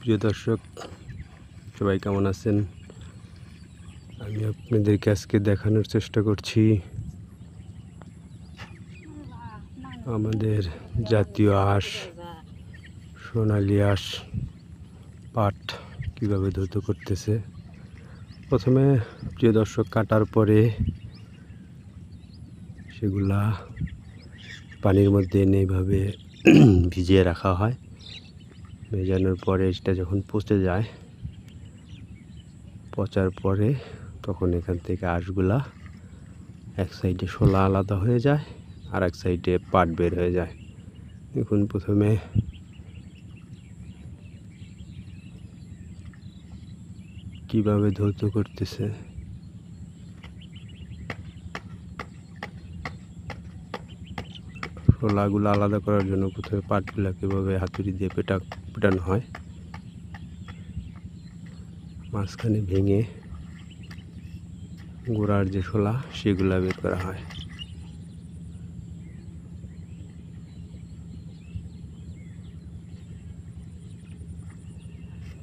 প্রিয় দর্শক, সবাই কেমন আছেন? আমি আপনাদেরকে আজকে দেখানোর চেষ্টা করছি আমাদের জাতীয় হাঁস সোনালী হাঁস পাট কীভাবে ধৌত করতেছে। প্রথমে প্রিয় দর্শক, কাটার পরে সেগুলা পানির মধ্যে এনে এইভাবে ভিজিয়ে রাখা হয়। ভেজানোর পরে এটা যখন পচে যায়, পচার পরে তখন এখান থেকে হাঁসগুলা এক সাইডে শোলা আলাদা হয়ে যায় আর এক সাইডে পাট বের হয়ে যায়। এখন প্রথমে কিভাবে ধৌত করতেছে। শোলাগুলো আলাদা করার জন্য প্রথমে পাটগুলা কীভাবে হাতুড়ি দিয়ে পেটানো হয়, মাঝখানে ভেঙে গোড়ার যে শোলা সেগুলা বের করা হয়।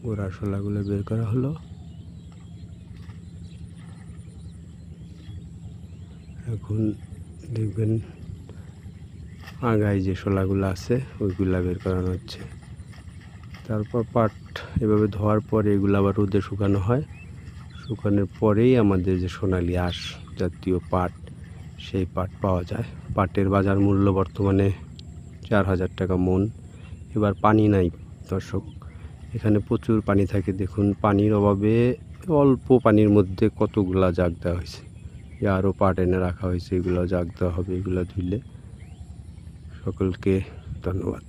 গোড়ার শোলাগুলো বের করা হলো। এখন দেখবেন আগায় যে শোলাগুলো আছে ওইগুলা বের করানো হচ্ছে। তারপর পাট এভাবে ধোয়ার পরে এগুলো আবার রোদে শুকানো হয়। শুকানোর পরেই আমাদের যে সোনালী হাঁস জাতীয় পাট, সেই পাট পাওয়া যায়। পাটের বাজার মূল্য বর্তমানে 4,000 টাকা মন। এবার পানি নাই দর্শক, এখানে প্রচুর পানি থাকে। দেখুন, পানির অভাবে অল্প পানির মধ্যে কতগুলা জাগ দেওয়া হয়েছে। আরও পাট এনে রাখা হয়েছে, এগুলো জাগ দেওয়া হবে, এগুলো ধুইলে। সকলকে ধন্যবাদ।